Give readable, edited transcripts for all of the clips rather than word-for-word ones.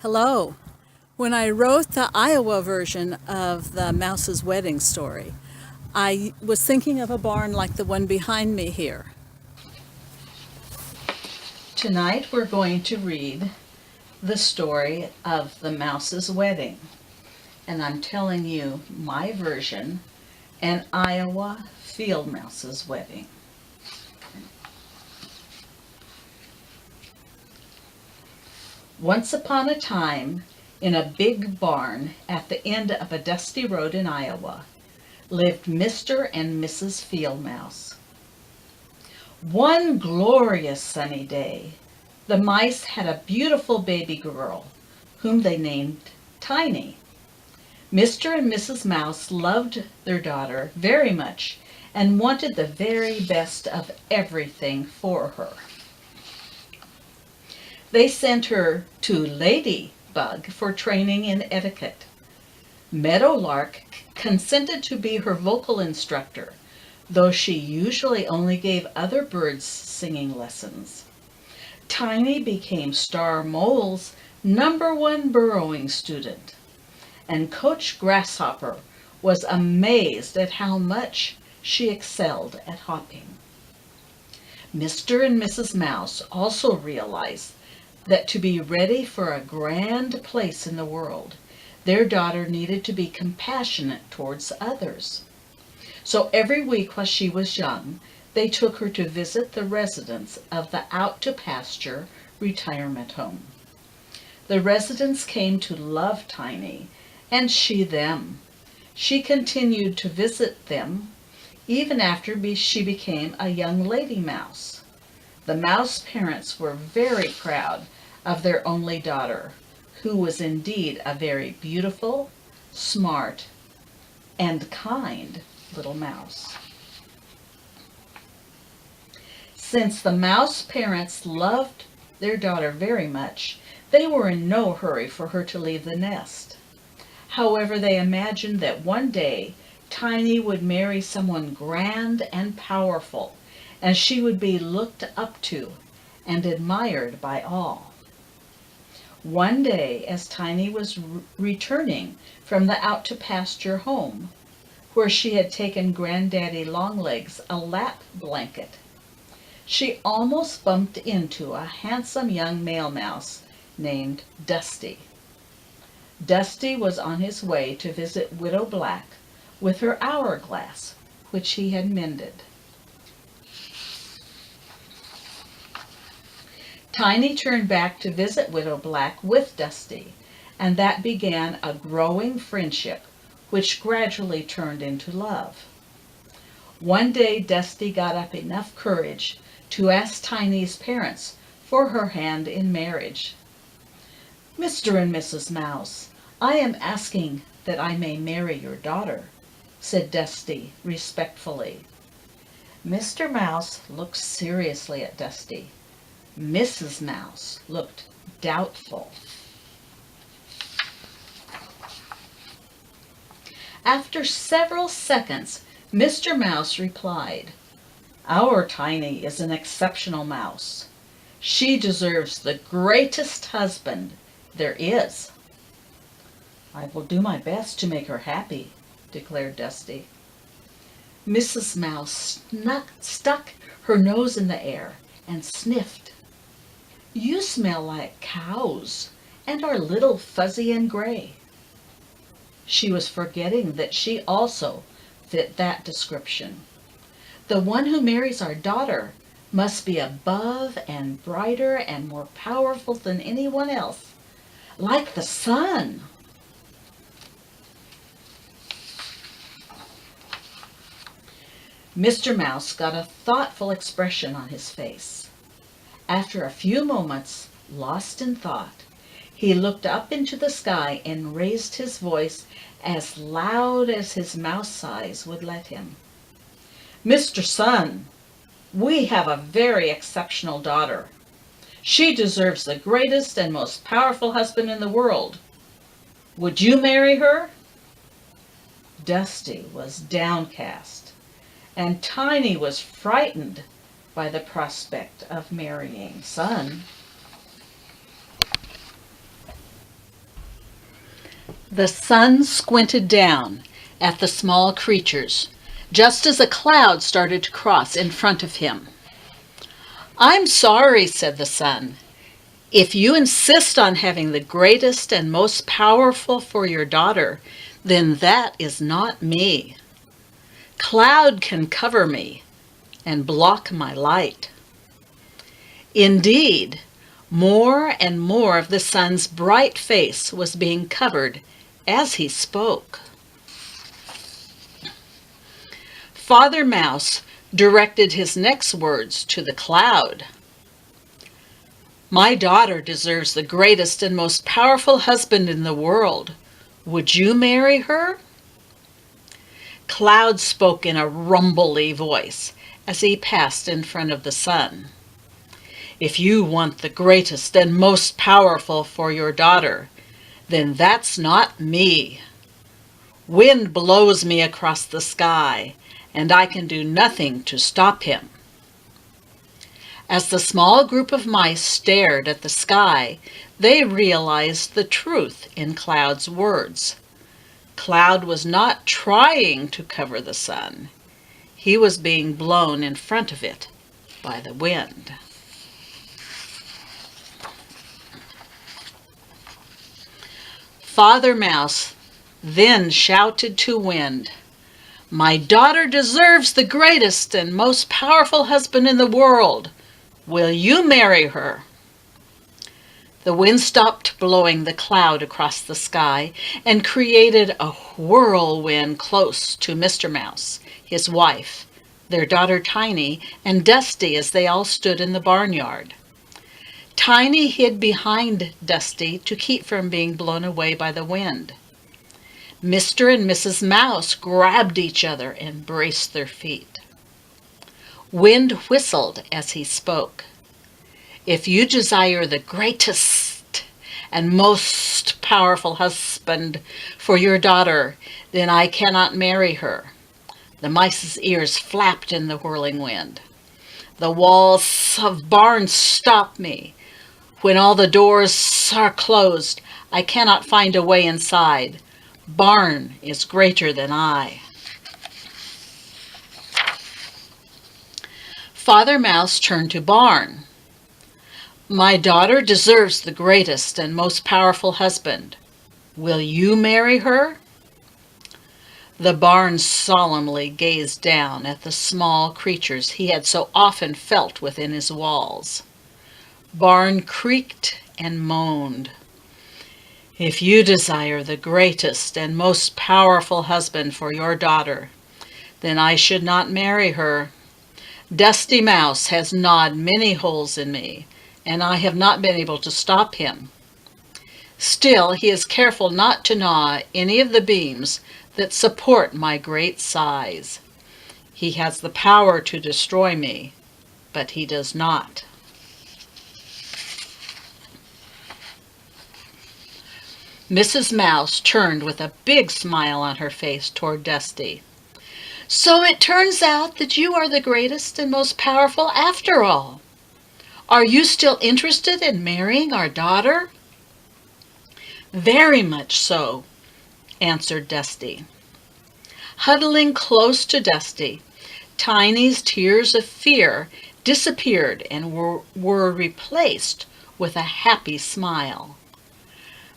Hello. When I wrote the Iowa version of the Mouse's Wedding story, I was thinking of a barn like the one behind me here. Tonight we're going to read the story of the Mouse's Wedding. And I'm telling you my version, an Iowa field mouse's wedding. Once upon a time, in a big barn at the end of a dusty road in Iowa, lived Mr. and Mrs. Field Mouse. One glorious sunny day, the mice had a beautiful baby girl, whom they named Tiny. Mr. and Mrs. Mouse loved their daughter very much and wanted the very best of everything for her. They sent her to Ladybug for training in etiquette. Meadowlark consented to be her vocal instructor, though she usually only gave other birds singing lessons. Tiny became Star Mole's #1 burrowing student, and Coach Grasshopper was amazed at how much she excelled at hopping. Mr. and Mrs. Mouse also realized that to be ready for a grand place in the world, their daughter needed to be compassionate towards others. So every week while she was young, they took her to visit the residents of the Out to Pasture retirement home. The residents came to love Tiny, and she them. She continued to visit them even after she became a young lady mouse. The mouse parents were very proud of their only daughter, who was indeed a very beautiful, smart, and kind little mouse. Since the mouse parents loved their daughter very much, they were in no hurry for her to leave the nest. However, they imagined that one day Tiny would marry someone grand and powerful, and she would be looked up to and admired by all. One day, as Tiny was returning from the Out to Pasture home, where she had taken Granddaddy Longlegs a lap blanket, she almost bumped into a handsome young male mouse named Dusty. Dusty was on his way to visit Widow Black with her hourglass, which he had mended. Tiny turned back to visit Widow Black with Dusty, and that began a growing friendship, which gradually turned into love. One day Dusty got up enough courage to ask Tiny's parents for her hand in marriage. "Mr. and Mrs. Mouse, I am asking that I may marry your daughter," said Dusty respectfully. Mr. Mouse looked seriously at Dusty. Mrs. Mouse looked doubtful. After several seconds, Mr. Mouse replied, "Our Tiny is an exceptional mouse. She deserves the greatest husband there is." "I will do my best to make her happy," declared Dusty. Mrs. Mouse stuck her nose in the air and sniffed. "You smell like cows and are little fuzzy and gray." She was forgetting that she also fit that description. The one who marries our daughter must be above and brighter and more powerful than anyone else, like the sun. Mr. Mouse got a thoughtful expression on his face. After a few moments, lost in thought, he looked up into the sky and raised his voice as loud as his mouse size would let him. "Mr. Sun, we have a very exceptional daughter. She deserves the greatest and most powerful husband in the world. Would you marry her?" Dusty was downcast, and Tiny was frightened by the prospect of marrying Sun. The sun squinted down at the small creatures, just as a cloud started to cross in front of him. "I'm sorry," said the sun. "If you insist on having the greatest and most powerful for your daughter, then that is not me. Cloud can cover me and block my light." Indeed, more and more of the sun's bright face was being covered as he spoke. Father Mouse directed his next words to the cloud. "My daughter deserves the greatest and most powerful husband in the world. Would you marry her?" Cloud spoke in a rumbly voice as he passed in front of the sun. "If you want the greatest and most powerful for your daughter, then that's not me. Wind blows me across the sky, and I can do nothing to stop him." As the small group of mice stared at the sky, they realized the truth in Cloud's words. Cloud was not trying to cover the sun. He was being blown in front of it by the wind. Father Mouse then shouted to Wind, "My daughter deserves the greatest and most powerful husband in the world. Will you marry her?" The wind stopped blowing the cloud across the sky and created a whirlwind close to Mr. Mouse, his wife, their daughter Tiny, and Dusty as they all stood in the barnyard. Tiny hid behind Dusty to keep from being blown away by the wind. Mr. and Mrs. Mouse grabbed each other and braced their feet. Wind whistled as he spoke. "If you desire the greatest and most powerful husband for your daughter, then I cannot marry her." The mice's ears flapped in the whirling wind. "The walls of barns stop me. When all the doors are closed, I cannot find a way inside. Barn is greater than I." Father Mouse turned to Barn. "My daughter deserves the greatest and most powerful husband. Will you marry her?" The Barn solemnly gazed down at the small creatures he had so often felt within his walls. Barn creaked and moaned. "If you desire the greatest and most powerful husband for your daughter, then I should not marry her. Dusty Mouse has gnawed many holes in me, and I have not been able to stop him. Still, he is careful not to gnaw any of the beams that support my great size. He has the power to destroy me, but he does not." Mrs. Mouse turned with a big smile on her face toward Dusty. "So it turns out that you are the greatest and most powerful after all. Are you still interested in marrying our daughter?" "Very much so," answered Dusty. Huddling close to Dusty, Tiny's tears of fear disappeared and were replaced with a happy smile.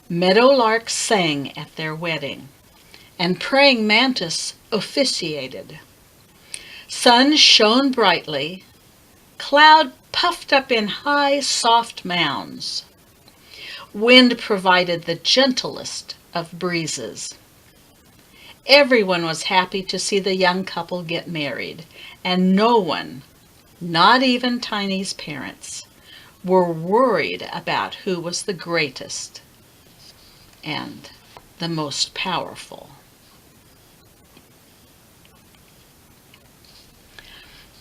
Meadowlarks sang at their wedding, and praying mantis officiated. Sun shone brightly. Cloud puffed up in high, soft mounds. Wind provided the gentlest of breezes. Everyone was happy to see the young couple get married, and no one, not even Tiny's parents, were worried about who was the greatest and the most powerful.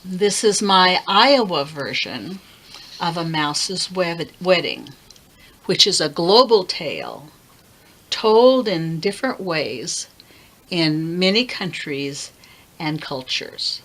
This is my Iowa version of A Mouse's Wedding, which is a global tale told in different ways in many countries and cultures.